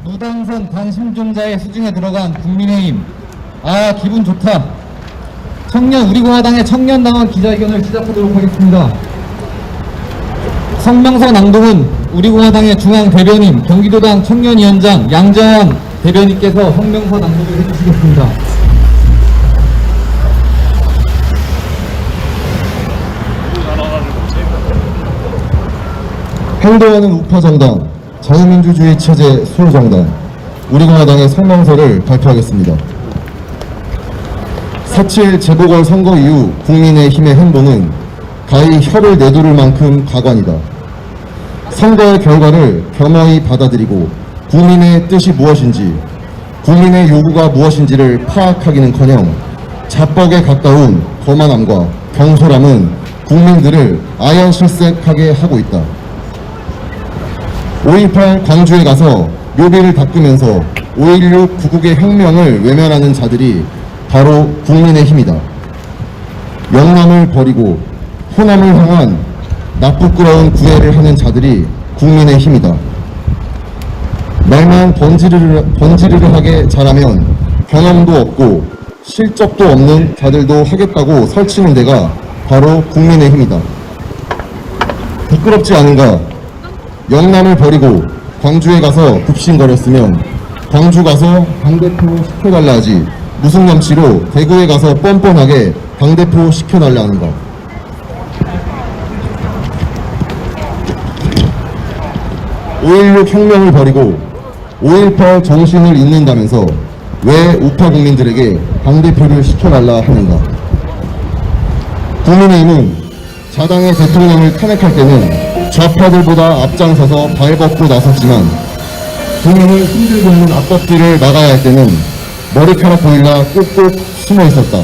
무당선 관심종자의 수중에 들어간 국민의힘. 아, 기분 좋다. 우리공화당의 청년당원 기자회견을 시작하도록 하겠습니다. 성명서 낭독은 우리공화당의 중앙대변인, 경기도당 청년위원장 양정환 대변인께서 성명서 낭독을 해주시겠습니다. 행동하는 우파정당, 자유민주주의 체제 수호정당, 우리공화당의 성명서를 발표하겠습니다. 4.7 재보궐선거 이후 국민의힘의 행보는 가히 혀를 내두를 만큼 가관이다. 선거의 결과를 겸허히 받아들이고 국민의 뜻이 무엇인지, 국민의 요구가 무엇인지를 파악하기는커녕 자뻑에 가까운 거만함과 경솔함은 국민들을 아연실색하게 하고 있다. 5.18 광주에 가서 묘비를 닦으면서 5.16 구국의 혁명을 외면하는 자들이 바로 국민의힘이다. 영남을 버리고 호남을 향한 나쁘끄러운 구애를 하는 자들이 국민의힘이다. 말만 번지르르하게 잘하면 경험도 없고 실적도 없는 자들도 하겠다고 설치는 데가 바로 국민의힘이다. 부끄럽지 않은가? 영남을 버리고 광주에 가서 급신거렸으면 광주 가서 당대표 시켜달라 하지 무슨 염치로 대구에 가서 뻔뻔하게 당대표 시켜달라 하는가. (5.16) 혁명을 버리고 5.18 정신을 잊는다면서 왜 우파 국민들에게 당대표를 시켜달라 하는가. 국민의힘은 자당의 대통령을 탄핵할 때는 좌파들보다 앞장서서 발벗고 나섰지만 국민을 힘들고 있는 앞뒤를 막아야 할 때는 머리카락 보일라 꼭꼭 숨어 있었다.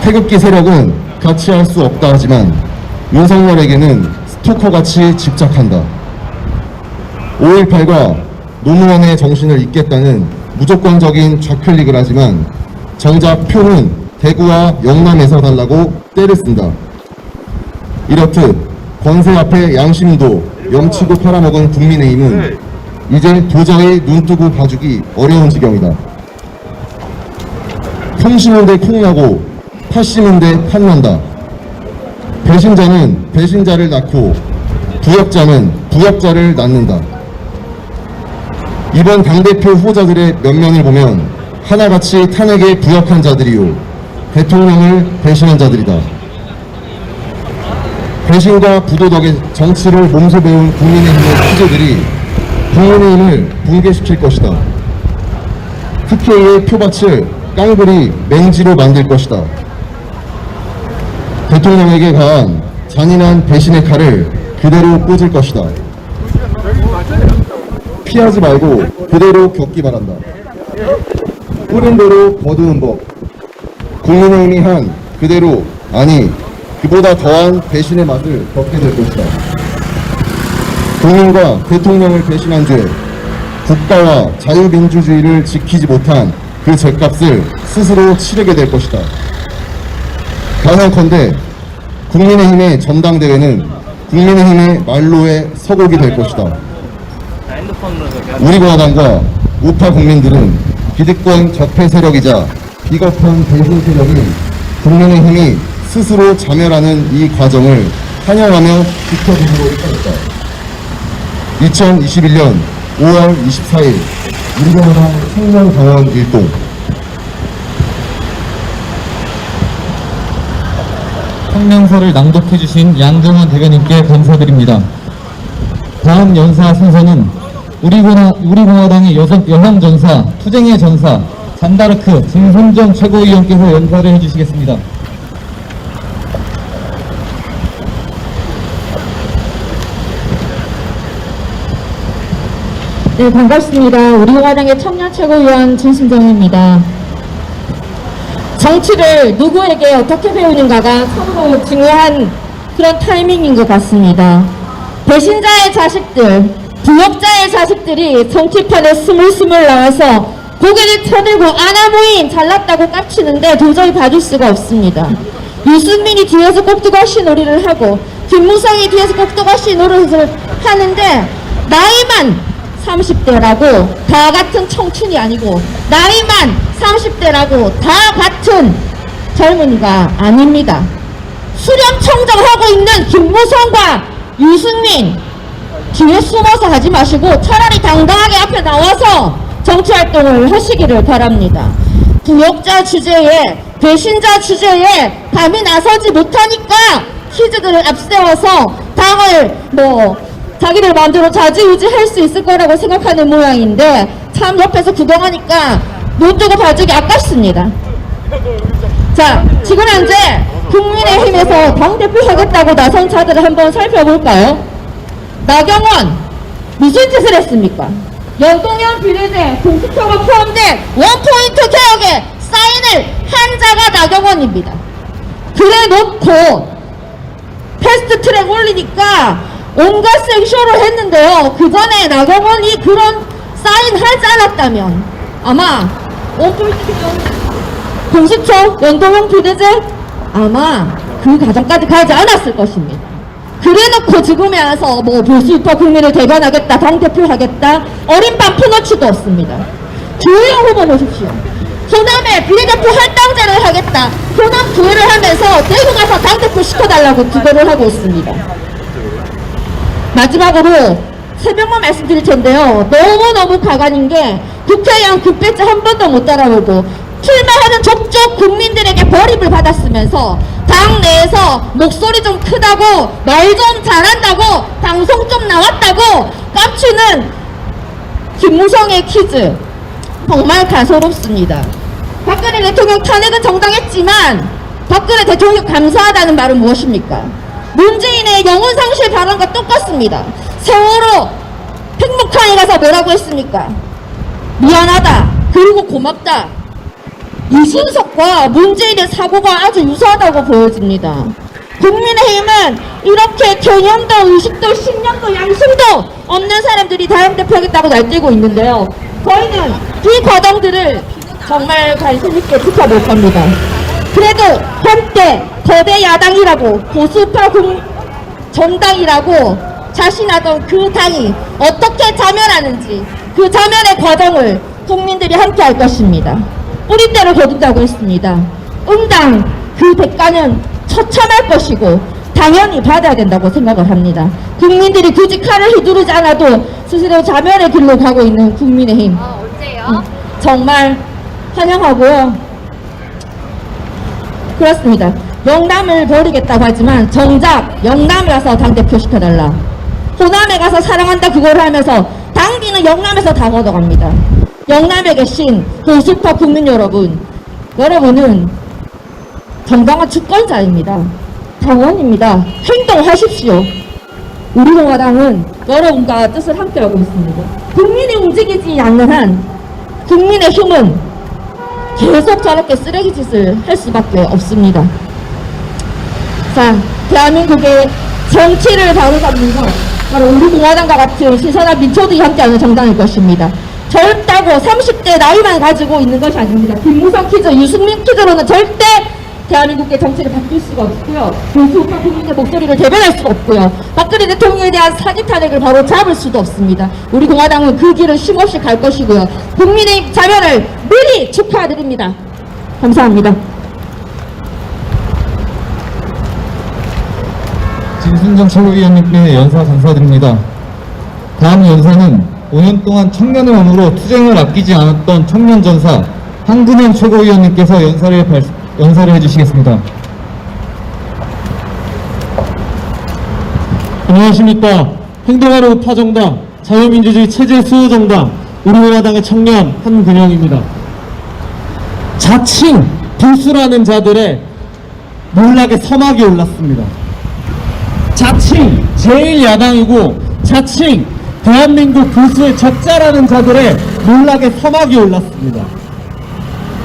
태극기 세력은 같이 할 수 없다 하지만 윤석열에게는 스토커같이 집착한다. 5.18과 노무현의 정신을 잇겠다는 무조건적인 좌클릭을 하지만 정작 표는 대구와 영남에서 달라고 떼를 쓴다. 이렇듯 권세 앞에 양심도 염치고 팔아먹은 국민의힘은 이제 도저히 눈뜨고 봐주기 어려운 지경이다. 콩 심은데 콩나고 팥 심은데 팥난다. 배신자는 배신자를 낳고 부역자는 부역자를 낳는다. 이번 당대표 후보자들의 면면을 보면 하나같이 탄핵에 부역한 자들이요 대통령을 배신한 자들이다. 배신과 부도덕의 정치를 몸소 배운 국민의힘의 후재들이 국민의힘을 붕괴시킬 것이다. 특혜의 표밭을 깡그리 맹지로 만들 것이다. 대통령에게 가한 잔인한 배신의 칼을 그대로 꽂을 것이다. 피하지 말고 그대로 겪기 바란다. 뿌린 대로 거두는 법. 국민의힘이 한 그대로, 아니 그보다 더한 배신의 맛을 겪게 될 것이다. 국민과 대통령을 배신한 죄, 국가와 자유민주주의를 지키지 못한 그 죗값을 스스로 치르게 될 것이다. 단언컨대 국민의힘의 전당대회는 국민의힘의 말로의 서곡이 될 것이다. 우리공화당과 우파 국민들은 기득권 적폐 세력이자 비겁한 배신 세력인 국민의힘이 스스로 자멸하는 이 과정을 환영하며 지켜보도록 하겠다. 2021년 5월 24일 우리공화당 청년당원 일동. 성명서를 낭독해주신 양정환 대변인께 감사드립니다. 다음 연사 순서는 우리공화당의 여성전사, 투쟁의 전사, 잔다르크 진손정 최고위원께서 연사를 해주시겠습니다. 네, 반갑습니다. 우리공화당의 청년 최고위원 진신정입니다. 정치를 누구에게 어떻게 배우는가가 서로 중요한 그런 타이밍인 것 같습니다. 배신자의 자식들, 부역자의 자식들이 정치판에 스물스물 나와서 고개를 쳐들고 아나무인 잘났다고 깝치는데 도저히 봐줄 수가 없습니다. 유승민이 뒤에서 꼭두가시 놀이를 하고 김무성이 뒤에서 꼭두가시 노릇을 하는데 나이만 30대라고 다 같은 청춘이 아니고 나이만 30대라고 다 같은 젊은이가 아닙니다. 수렴청정하고 있는 김무성과 유승민 뒤에 숨어서 하지 마시고 차라리 당당하게 앞에 나와서 정치활동을 하시기를 바랍니다. 부역자 주제에 배신자 주제에 감히 나서지 못하니까 키즈들을 앞세워서 당을 자기들 마음대로 좌지우지 할 수 있을 거라고 생각하는 모양인데 참 옆에서 구경하니까 눈 뜨고 봐주기 아깝습니다. 자, 지금 현재 국민의힘에서 당대표 하겠다고 나선 자들을 한번 살펴볼까요? 나경원 무슨 짓을 했습니까? 연동형 비례대 공수처가 포함된 원포인트 개혁에 사인을 한 자가 나경원입니다. 그래 놓고 패스트트랙 올리니까 온갖 생쇼를 했는데요. 그 전에 나경원이 그런 사인 하지 않았다면 아마 원포인트 공수처 연동형 비례제 아마 그 과정까지 가지 않았을 것입니다. 그래놓고 지금에 와서 보수파 국민을 대변하겠다, 당대표 하겠다, 어린 밤 푸너치도 없습니다. 주호영 후보 보십시오. 호남에 비례대표 할당제를 하겠다, 호남 구애를 하면서 대구 가서 당대표 시켜달라고 기도를 하고 있습니다. 마지막으로 새벽만 말씀드릴 텐데요. 너무너무 가관인 게 국회의원 그 배지 한 번도 못 따라오고 출마하는 족족 국민들에게 버림을 받았으면서 당 내에서 목소리 좀 크다고 말 좀 잘한다고 방송 좀 나왔다고 깝치는 김무성의 퀴즈 정말 가소롭습니다. 박근혜 대통령 탄핵은 정당했지만 박근혜 대통령 감사하다는 말은 무엇입니까? 문재인의 영혼상실 발언과 똑같습니다. 세월호 팽목항에 가서 뭐라고 했습니까? 미안하다, 그리고 고맙다. 이준석과 문재인의 사고가 아주 유사하다고 보여집니다. 국민의힘은 이렇게 개념도 의식도 신념도 양심도 없는 사람들이 당대표 하겠다고 날뛰고 있는데요. 저희는 이 과정들을 정말 관심 있게 지켜볼 겁니다. 그래도 한때 거대 야당이라고 보수파 정당이라고 자신하던 그 당이 어떻게 자멸하는지 그 자멸의 과정을 국민들이 함께 할 것입니다. 뿌리대로 거둔다고 했습니다. 응당 그 대가는 처참할 것이고 당연히 받아야 된다고 생각을 합니다. 국민들이 굳이 칼을 휘두르지 않아도 스스로 자멸의 길로 가고 있는 국민의힘 언제요? 정말 환영하고요. 그렇습니다. 영남을 버리겠다고 하지만 정작 영남에 가서 당대표 시켜달라, 호남에 가서 사랑한다 그걸 하면서 당기는 영남에서 다 걷어갑니다. 영남에 계신 보수파 국민 여러분, 여러분은 정당한 주권자입니다. 당원입니다. 행동하십시오. 우리 공화당은 여러분과 뜻을 함께하고 있습니다. 국민이 움직이지 않는 한 국민의 힘은 계속 저렇게 쓰레기 짓을 할 수밖에 없습니다. 자, 대한민국의 정치를 바로잡는 것 바로 우리 공화당과 같은 신선한 민초들이 함께하는 정당일 것입니다. 젊다고 30대 나이만 가지고 있는 것이 아닙니다. 김무성 퀴즈, 유승민 퀴즈로는 절대 대한민국의 정치를 바뀔 수가 없고요. 보수파 국민의 목소리를 대변할 수가 없고요. 박근혜 대통령에 대한 사기 탄핵을 바로 잡을 수도 없습니다. 우리 공화당은 그 길을 쉼없이 갈 것이고요. 국민의 자멸을 미리 축하드립니다. 감사합니다. 진순정 최고위원님께 연사 감사드립니다. 다음 연사는 5년 동안 청년의 몸으로 투쟁을 아끼지 않았던 청년전사 한근현 최고위원님께서 연사를 해주시겠습니다. 안녕하십니까. 행동하는 우파정당 자유민주주의 체제 수호정당 우리공화당의 청년 한근영입니다. 자칭 보수라는 자들의 몰락의 서막이 올랐습니다. 자칭 제1야당이고 자칭 대한민국 보수의 적자라는 자들의 몰락의 서막이 올랐습니다.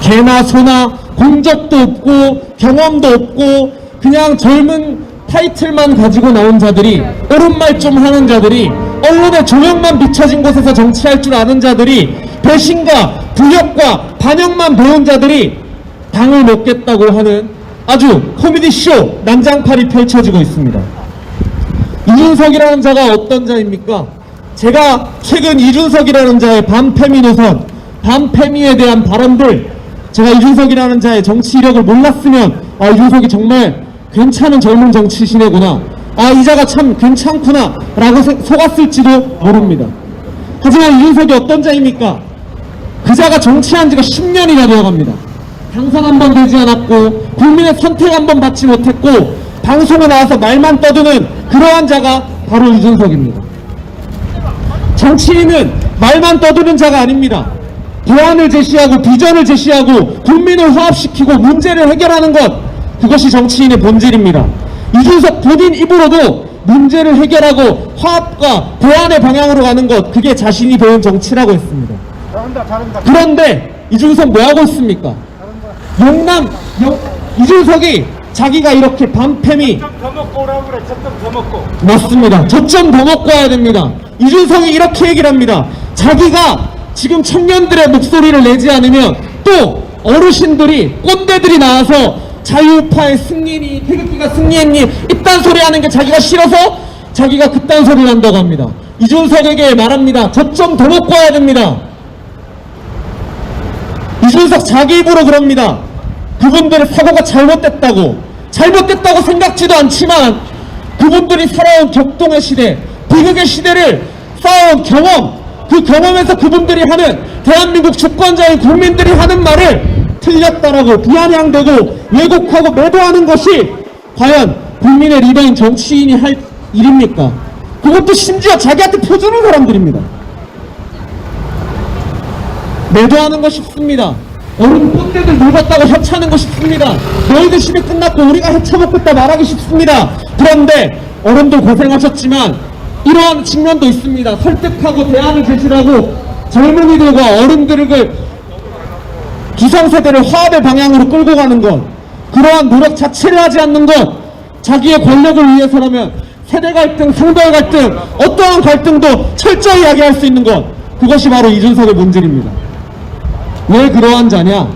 개나 소나 공적도 없고 경험도 없고 그냥 젊은 타이틀만 가지고 나온 자들이, 옳은 말 좀 하는 자들이, 언론에 조명만 비춰진 곳에서 정치할 줄 아는 자들이, 배신과 부역과 반역만 배운 자들이 당을 먹겠다고 하는 아주 코미디쇼 난장판이 펼쳐지고 있습니다. 이준석이라는 자가 어떤 자입니까? 제가 최근 이준석이라는 자의 반페미 노선, 반페미에 대한 발언들, 제가 이준석이라는 자의 정치 이력을 몰랐으면 이준석이 정말 괜찮은 젊은 정치신이구나, 이 자가 참 괜찮구나 라고 속았을지도 모릅니다. 하지만 이준석이 어떤 자입니까? 그 자가 정치한 지가 10년이나 되어갑니다. 당선 한 번 되지 않았고 국민의 선택 한 번 받지 못했고 방송에 나와서 말만 떠드는 그러한 자가 바로 이준석입니다. 정치인은 말만 떠드는 자가 아닙니다. 대안을 제시하고 비전을 제시하고 국민을 화합시키고 문제를 해결하는 것, 그것이 정치인의 본질입니다. 이준석 본인 입으로도 문제를 해결하고 화합과 대안의 방향으로 가는 것, 그게 자신이 배운 정치라고 했습니다. 그런데 이준석 뭐하고 있습니까? 이준석이 자기가 이렇게 반패미 더 먹고 오라고 그래. 젖좀 더 먹고. 맞습니다. 저점 더 먹고 와야 됩니다. 이준석이 이렇게 얘기를 합니다. 자기가 지금 청년들의 목소리를 내지 않으면 또 어르신들이, 꼰대들이 나와서 자유파의 승리니 태극기가 승리했니 이딴 소리 하는 게 자기가 싫어서 자기가 그딴 소리를 한다고 합니다. 이준석에게 말합니다. 저점 더 먹고 와야 됩니다. 이준석 자기 입으로 그럽니다. 그분들의 사고가 잘못됐다고 생각지도 않지만 그분들이 살아온 격동의 시대, 비극의 시대를 쌓아온 경험, 그 경험에서 그분들이 하는, 대한민국 주권자인 국민들이 하는 말을 틀렸다라고 비아냥대고 왜곡하고 매도하는 것이 과연 국민의 리더인 정치인이 할 일입니까? 그것도 심지어 자기한테 표주는 사람들입니다. 매도하는 거 쉽습니다. 어른 꼰대들 늙었다고 협차는 거 쉽습니다. 너희들 시대 끝났고 우리가 헤쳐먹겠다 말하기 쉽습니다. 그런데 어른들 고생하셨지만 이러한 측면도 있습니다. 설득하고 대안을 제시하고 젊은이들과 어른들을, 기성세대를 화합의 방향으로 끌고 가는 것, 그러한 노력 자체를 하지 않는 것, 자기의 권력을 위해서라면 세대 갈등, 성별 갈등, 어떠한 갈등도 철저히 이야기할 수 있는 것, 그것이 바로 이준석의 본질입니다. 왜 그러한 자냐?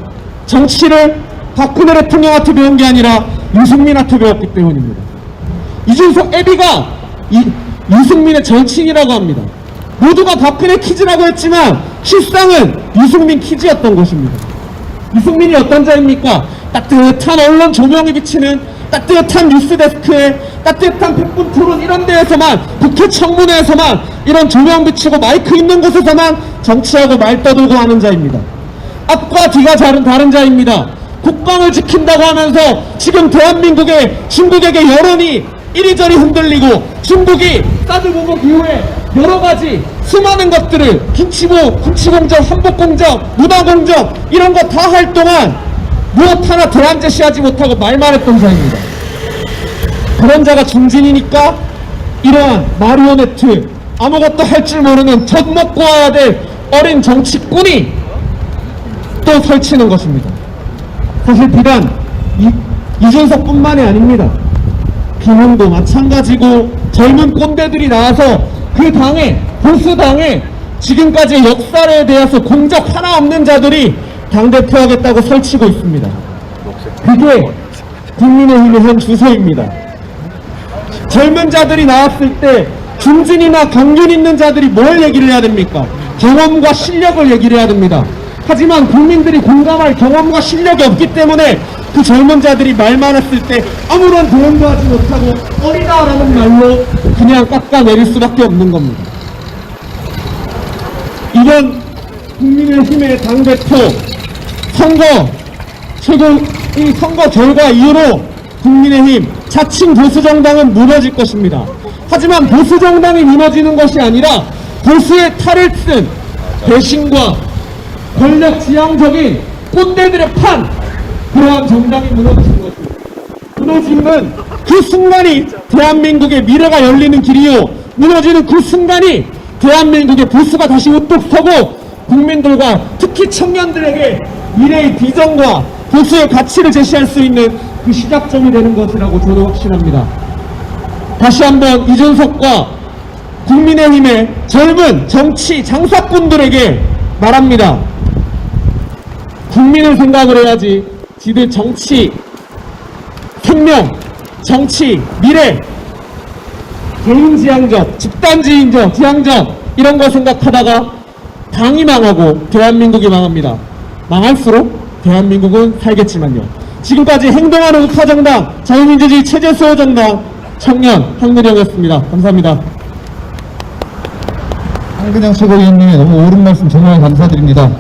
정치를 박근혜 대통령한테 배운 게 아니라 유승민한테 배웠기 때문입니다. 이준석 애비가 유승민의 절친이라고 합니다. 모두가 박근혜 키즈라고 했지만 실상은 유승민 키즈였던 것입니다. 유승민이 어떤 자입니까? 따뜻한 언론 조명이 비치는, 따뜻한 뉴스데스크에, 따뜻한 백분 토론 이런 데에서만, 국회 청문회에서만 이런 조명 비치고 마이크 있는 곳에서만 정치하고 말 떠들고 하는 자입니다. 앞과 뒤가 다른 자입니다. 국방을 지킨다고 하면서 지금 대한민국의 중국에게 여론이 이리저리 흔들리고 중국이 사드 보복 이후에 여러가지 수많은 것들을 김치공정, 한복공정, 문화공정 이런 거 다 할 동안 무엇 하나 대안 제시하지 못하고 말만 했던 자입니다. 그런 자가 중진이니까 이러한 마리오네트, 아무것도 할 줄 모르는 젖 먹고 와야 될 어린 정치꾼이 또 설치는 것입니다. 사실 비단 이준석뿐만이 아닙니다. 김웅도 마찬가지고 젊은 꼰대들이 나와서 그 당에, 보수당에 지금까지의 역사에 대해서 공적 하나 없는 자들이 당대표 하겠다고 설치고 있습니다. 그게 국민의힘의 현 주소입니다. 젊은 자들이 나왔을 때 중진이나 강륜 있는 자들이 뭘 얘기를 해야 됩니까? 경험과 실력을 얘기를 해야 됩니다. 하지만 국민들이 공감할 경험과 실력이 없기 때문에 그 젊은 자들이 말만 했을 때 아무런 대응도 하지 못하고 어리다라는 말로 그냥 깎아내릴 수밖에 없는 겁니다. 이번 국민의힘의 당대표 이 선거 결과 이후로 국민의힘 자칭 보수정당은 무너질 것입니다. 하지만 보수정당이 무너지는 것이 아니라 보수의 탈을 쓴 배신과 권력 지향적인 꼰대들의 판, 그러한 정당이 무너지는 것입니다. 무너지는 그 순간이 대한민국의 미래가 열리는 길이요, 무너지는 그 순간이 대한민국의 보수가 다시 우뚝 서고 국민들과 특히 청년들에게 미래의 비전과 보수의 가치를 제시할 수 있는 그 시작점이 되는 것이라고 저는 확신합니다. 다시 한번 이준석과 국민의힘의 젊은 정치 장사꾼들에게 말합니다. 국민을 생각을 해야지 지들 정치, 생명, 정치, 미래 개인 지향적, 집단 지향적 이런 거 생각하다가 당이 망하고 대한민국이 망합니다. 망할수록 대한민국은 살겠지만요. 지금까지 행동하는 우파정당 자유민주주의 체제수호 정당 청년 황근영이었습니다. 감사합니다. 황근영 최고위원님의 너무 옳은 말씀 정말 감사드립니다.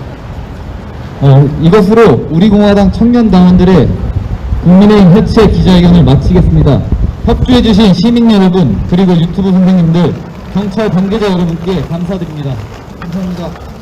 이것으로 우리공화당 청년 당원들의 국민의힘 해체 기자회견을 마치겠습니다. 협조해주신 시민 여러분, 그리고 유튜브 선생님들, 경찰 관계자 여러분께 감사드립니다. 감사합니다.